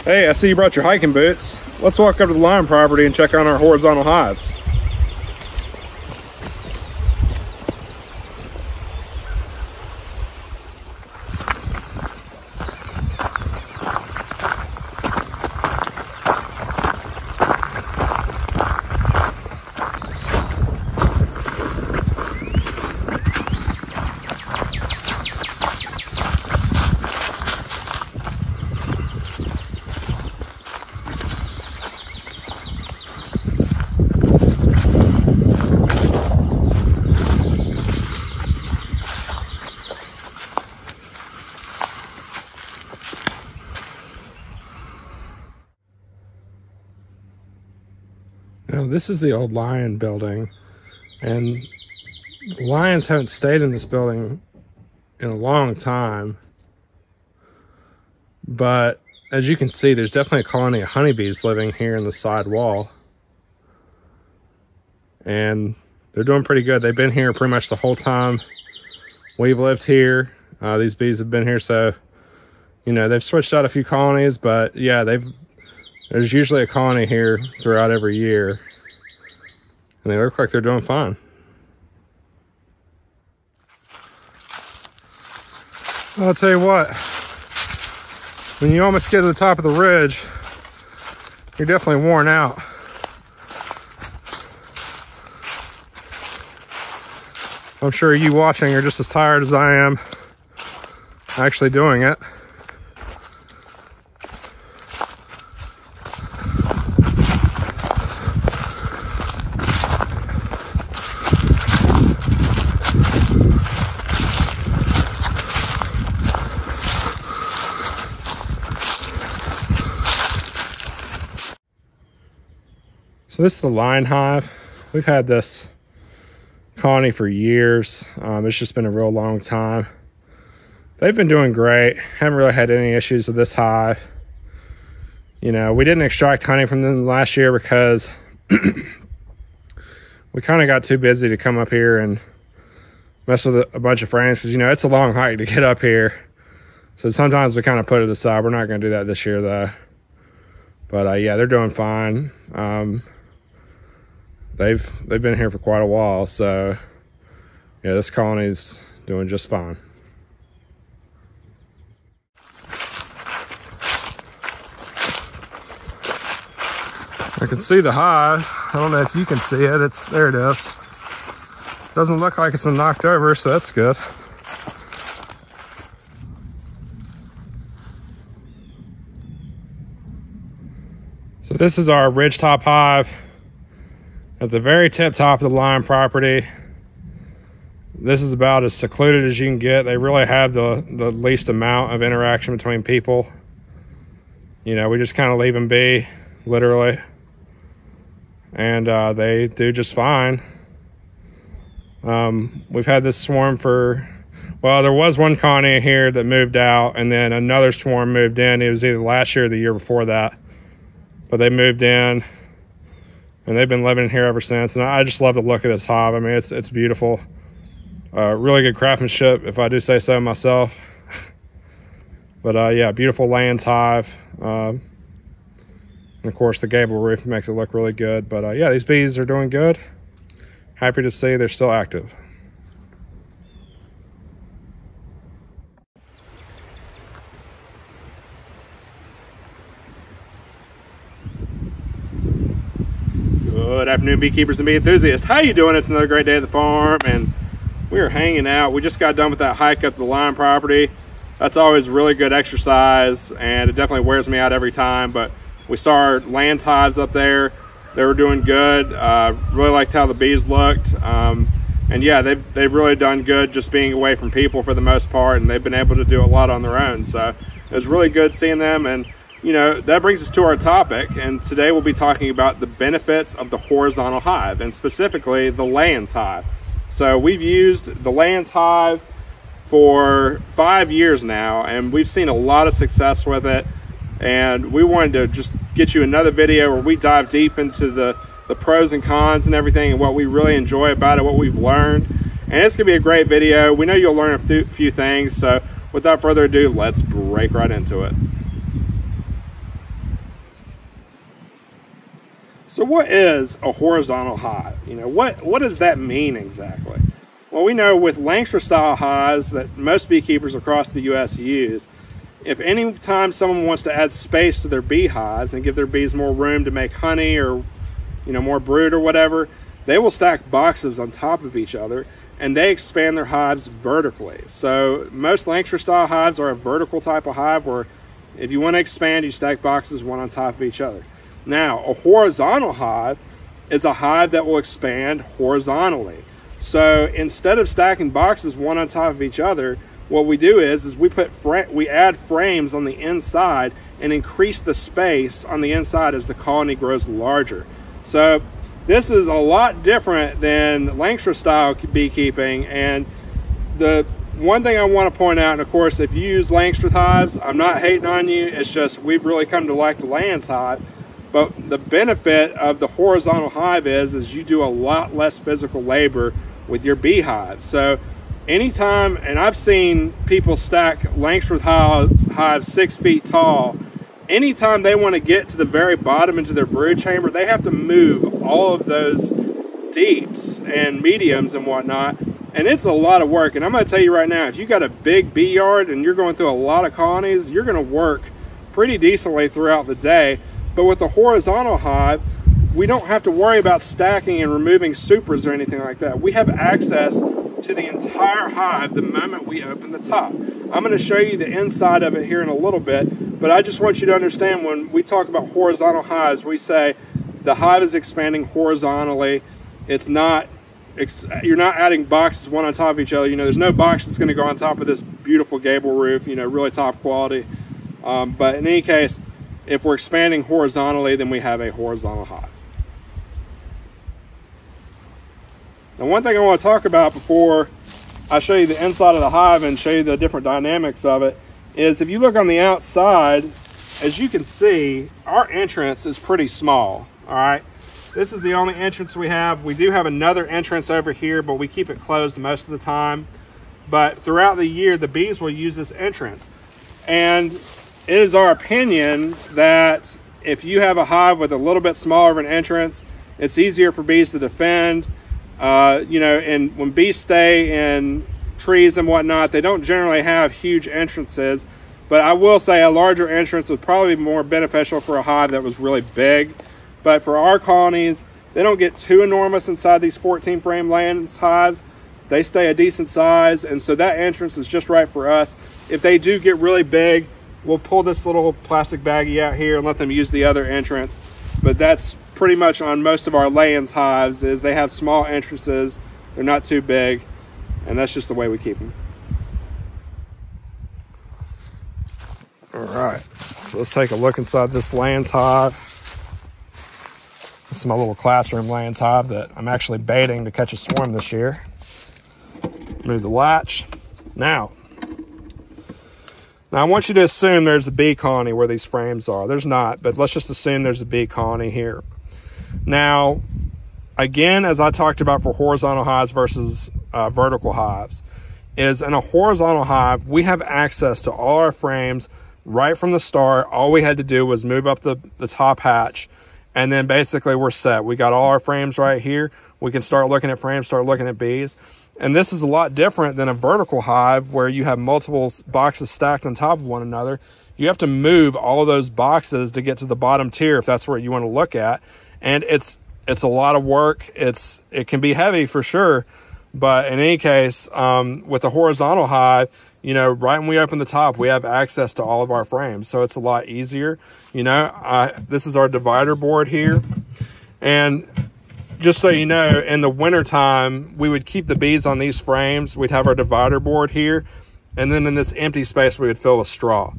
Hey, I see you brought your hiking boots. Let's walk up to the lion property and check on our horizontal hives. Now, this is the old lion building, and the lions haven't stayed in this building in a long time. But as you can see, there's definitely a colony of honeybees living here in the side wall. And they're doing pretty good. They've been here pretty much the whole time we've lived here. These bees have been here, so, you know, they've switched out a few colonies, but yeah, there's usually a colony here throughout every year. And they look like they're doing fine. I'll tell you what, when you almost get to the top of the ridge, you're definitely worn out. I'm sure you watching are just as tired as I am actually doing it. So this is the lion hive. We've had this colony for years. It's just been a real long time. They've been doing great. Haven't really had any issues with this hive. You know, we didn't extract honey from them last year because we kind of got too busy to come up here and mess with a bunch of frames, because, you know, it's a long hike to get up here. So sometimes we kind of put it aside. We're not going to do that this year, though. But yeah, they're doing fine. They've been here for quite a while, so yeah, this colony's doing just fine. I can see the hive. I don't know if you can see it. There it is. Doesn't look like it's been knocked over, so that's good. So this is our ridgetop hive at the very tip top of the lion property. This is about as secluded as you can get. They really have the least amount of interaction between people. You know, we just kind of leave them be, literally. And they do just fine. We've had this swarm for, well, there was one colony here that moved out, and then another swarm moved in. It was either last year or the year before that. But they moved in, and they've been living here ever since. And I just love the look of this hive. I mean, it's beautiful. Really good craftsmanship, if I do say so myself. But yeah, beautiful laying hive. And of course, the gable roof makes it look really good. But yeah, these bees are doing good. Happy to see they're still active. Good afternoon, beekeepers and bee enthusiasts. How you doing? It's another great day at the farm, and we are hanging out. We just got done with that hike up the lion property. That's always really good exercise, and it definitely wears me out every time. But we saw our Lands hives up there. They were doing good. Really liked how the bees looked. And yeah, they've really done good just being away from people for the most part, and they've been able to do a lot on their own. So it was really good seeing them. And you know, that brings us to our topic, and today we'll be talking about the benefits of the horizontal hive, and specifically the Lands hive. So we've used the Lands hive for 5 years now, and we've seen a lot of success with it. And we wanted to just get you another video where we dive deep into the pros and cons and everything, and what we really enjoy about it, what we've learned. And it's gonna be a great video. We know you'll learn a few things. So without further ado, let's break right into it. So what is a horizontal hive? You know, what does that mean exactly? Well, we know with Langstroth style hives that most beekeepers across the US use, if any time someone wants to add space to their beehives and give their bees more room to make honey or, you know, more brood or whatever, they will stack boxes on top of each other and they expand their hives vertically. So most Langstroth style hives are a vertical type of hive where if you want to expand, you stack boxes one on top of each other. Now, a horizontal hive is a hive that will expand horizontally. So instead of stacking boxes one on top of each other, what we do is we add frames on the inside and increase the space on the inside as the colony grows larger. So this is a lot different than Langstroth style beekeeping. And the one thing I want to point out, and of course, if you use Langstroth hives, I'm not hating on you. It's just we've really come to like the Lands hive. But the benefit of the horizontal hive is you do a lot less physical labor with your beehives. So anytime, and I've seen people stack Langstroth hives 6 feet tall, anytime they want to get to the very bottom into their brood chamber, they have to move all of those deeps and mediums and whatnot. And it's a lot of work. And I'm going to tell you right now, if you got a big bee yard and you're going through a lot of colonies, you're going to work pretty decently throughout the day. But with the horizontal hive, we don't have to worry about stacking and removing supers or anything like that. We have access to the entire hive the moment we open the top. I'm going to show you the inside of it here in a little bit, but I just want you to understand when we talk about horizontal hives, we say the hive is expanding horizontally. It's not, you're not adding boxes one on top of each other. You know, there's no box that's going to go on top of this beautiful gable roof, you know, really top quality. But in any case, if we're expanding horizontally, then we have a horizontal hive. Now, one thing I want to talk about before I show you the inside of the hive and show you the different dynamics of it is if you look on the outside, as you can see, our entrance is pretty small, all right? This is the only entrance we have. We do have another entrance over here, but we keep it closed most of the time. But throughout the year, the bees will use this entrance. And it is our opinion that if you have a hive with a little bit smaller of an entrance, it's easier for bees to defend. You know, and when bees stay in trees and whatnot, they don't generally have huge entrances. But I will say a larger entrance would probably be more beneficial for a hive that was really big. But for our colonies, they don't get too enormous inside these 14 frame Lands hives. They stay a decent size, and so that entrance is just right for us. If they do get really big, we'll pull this little plastic baggie out here and let them use the other entrance. But that's pretty much on most of our Lands hives is they have small entrances. They're not too big, and that's just the way we keep them. All right, so let's take a look inside this Lands hive. This is my little classroom Lands hive that I'm actually baiting to catch a swarm this year. Move the latch. Now I want you to assume there's a bee colony where these frames are. There's not, but let's just assume there's a bee colony here. Now, again, as I talked about for horizontal hives versus vertical hives, is in a horizontal hive, we have access to all our frames right from the start. All we had to do was move up the top hatch, and then basically we're set. We got all our frames right here. We can start looking at frames, start looking at bees. And this is a lot different than a vertical hive where you have multiple boxes stacked on top of one another. You have to move all of those boxes to get to the bottom tier if that's what you want to look at. And it's a lot of work. It can be heavy for sure. But in any case, with a horizontal hive, you know, right when we open the top, we have access to all of our frames. So it's a lot easier. You know, this is our divider board here. And just so you know, in the wintertime, we would keep the bees on these frames. We'd have our divider board here. And then in this empty space, we would fill with straw.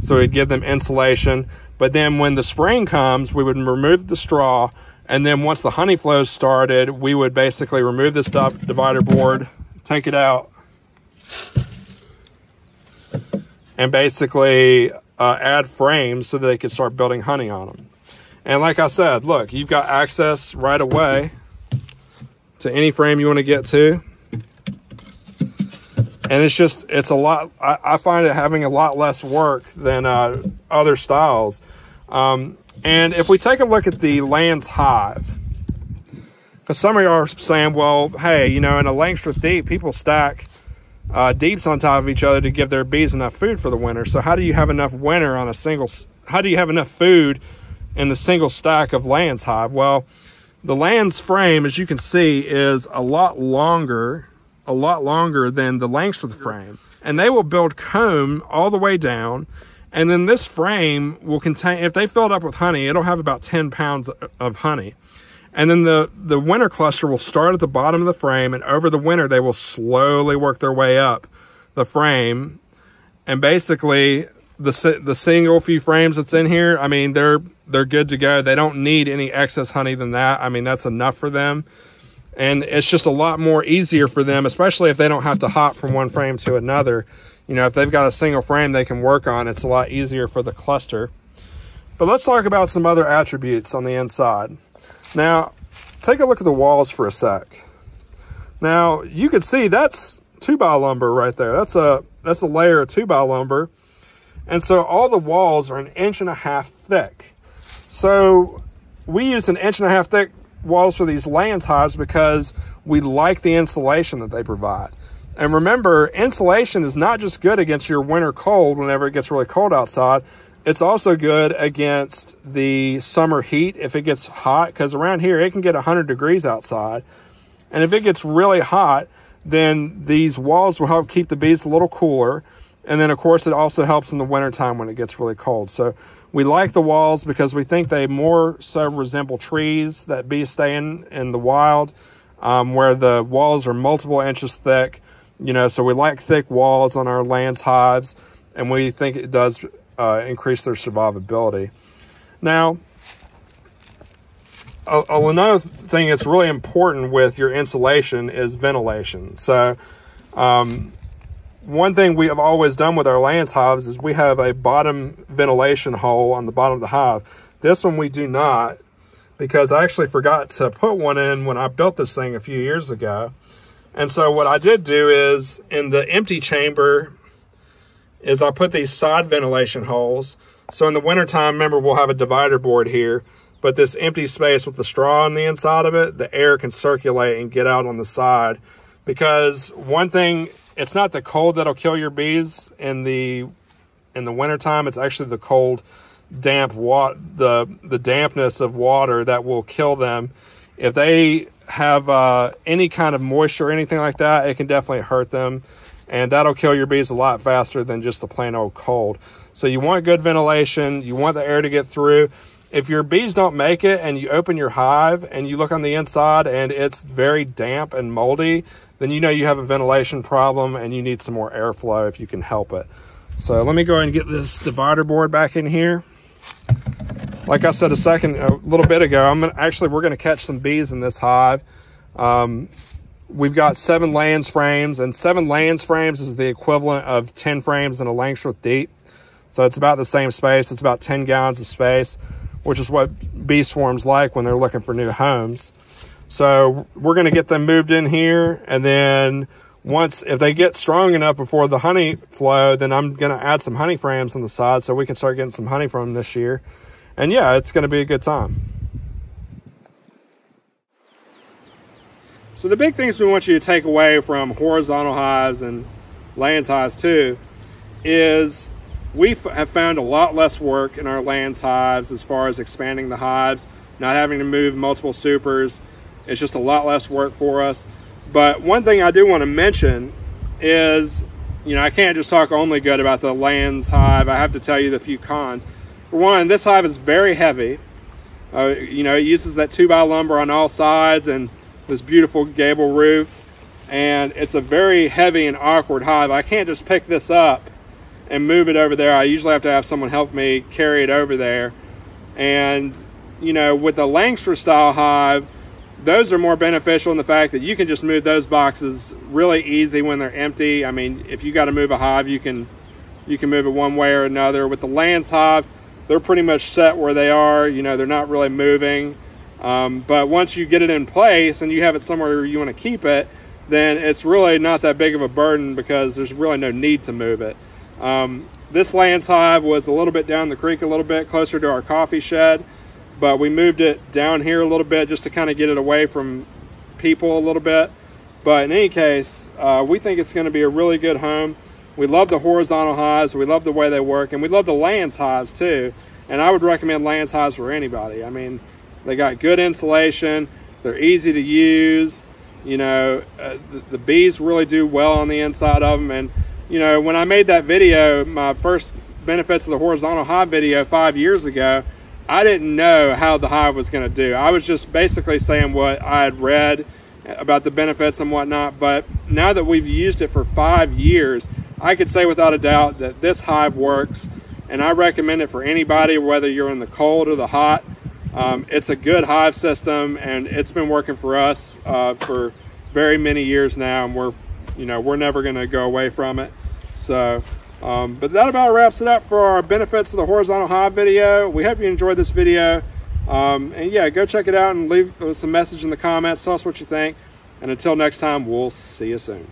So we'd give them insulation. But then when the spring comes, we would remove the straw. And then once the honey flows started, we would basically remove this divider board, take it out, and basically add frames so that they could start building honey on them. And like I said, look, you've got access right away to any frame you want to get to. And it's a lot, I find it having a lot less work than other styles. And if we take a look at the Lands Hive, because some of you are saying, well, hey, you know, in a Langstroth deep, people stack deeps on top of each other to give their bees enough food for the winter. So how do you have enough winter on a single, how do you have enough food in the single stack of Lands Hive? Well, the Lands frame, as you can see, is a lot longer than the Langstroth frame. And they will build comb all the way down. And then this frame will contain, if they fill it up with honey, it'll have about 10 pounds of honey. And then the winter cluster will start at the bottom of the frame, and over the winter, they will slowly work their way up the frame. And basically, the single few frames that's in here, I mean, they're good to go. They don't need any excess honey than that. I mean, that's enough for them. And it's just a lot more easier for them, especially if they don't have to hop from one frame to another. You know, if they've got a single frame they can work on, it's a lot easier for the cluster. But let's talk about some other attributes on the inside. Now, take a look at the walls for a sec. Now, you can see that's 2x lumber right there. That's a layer of 2x lumber. And so all the walls are 1.5 inches thick. So we use 1.5 inches thick walls for these Lands hives because we like the insulation that they provide. And remember, insulation is not just good against your winter cold whenever it gets really cold outside. It's also good against the summer heat if it gets hot, because around here it can get 100 degrees outside. And if it gets really hot, then these walls will help keep the bees a little cooler. And then, of course, it also helps in the wintertime when it gets really cold. So we like the walls because we think they more so resemble trees that bees stay in the wild, where the walls are multiple inches thick. You know, so we like thick walls on our Lands hives, and we think it does increase their survivability. Now, another thing that's really important with your insulation is ventilation. So one thing we have always done with our Lands hives is we have a bottom ventilation hole on the bottom of the hive. This one we do not, because I actually forgot to put one in when I built this thing a few years ago. And so what I did do is, in the empty chamber, is I put these side ventilation holes. So in the wintertime, remember, we'll have a divider board here, but this empty space with the straw on the inside of it, the air can circulate and get out on the side. Because one thing, it's not the cold that'll kill your bees in the wintertime, it's actually the cold, damp water, the dampness of water that will kill them. If they have any kind of moisture or anything like that, it can definitely hurt them. And that'll kill your bees a lot faster than just the plain old cold. So you want good ventilation. You want the air to get through. If your bees don't make it and you open your hive and you look on the inside and it's very damp and moldy, then you know you have a ventilation problem and you need some more airflow if you can help it. So let me go ahead and get this divider board back in here. Like I said a little bit ago, we're gonna catch some bees in this hive. We've got 7 Lands frames, and 7 Lands frames is the equivalent of 10 frames in a Langstroth deep. So it's about the same space. It's about 10 gallons of space, which is what bee swarms like when they're looking for new homes. So we're gonna get them moved in here, and then if they get strong enough before the honey flow, then I'm gonna add some honey frames on the side so we can start getting some honey from them this year. And yeah, it's gonna be a good time. So the big things we want you to take away from horizontal hives and Lands hives too is we have found a lot less work in our Lands hives as far as expanding the hives, not having to move multiple supers. It's just a lot less work for us. But one thing I do want to mention is, you know, I can't just talk only good about the Lands hive. I have to tell you the few cons. For one, this hive is very heavy. You know, it uses that 2x lumber on all sides and this beautiful gable roof, and it's a very heavy and awkward hive. I can't just pick this up and move it over there. I usually have to have someone help me carry it over there. And you know, with the Langstroth style hive, those are more beneficial in the fact that you can just move those boxes really easy when they're empty. I mean, if you got to move a hive, you can move it one way or another. With the Lands hive, they're pretty much set where they are. You know, they're not really moving. But once you get it in place and you have it somewhere you want to keep it, then it's really not that big of a burden because there's really no need to move it. The This Lands hive was a little bit down the creek, a little bit closer to our coffee shed, but we moved it down here a little bit just to kind of get it away from people a little bit. But in any case, we think it's going to be a really good home. We love the horizontal hives, we love the way they work, and we love the Lands hives too. And I would recommend Lands hives for anybody. I mean, they got good insulation, they're easy to use, you know, the bees really do well on the inside of them. And you know, when I made that video, my first benefits of the horizontal hive video 5 years ago, I didn't know how the hive was going to do. I was just basically saying what I had read about the benefits and whatnot. But now that we've used it for 5 years, I could say without a doubt that this hive works, and I recommend it for anybody, whether you're in the cold or the hot. It's a good hive system, and it's been working for us for very many years now, and we're never going to go away from it. So but that about wraps it up for our benefits of the horizontal hive video. We hope you enjoyed this video, and yeah, go check it out and leave us a message in the comments. Tell us what you think, and until next time, we'll see you soon.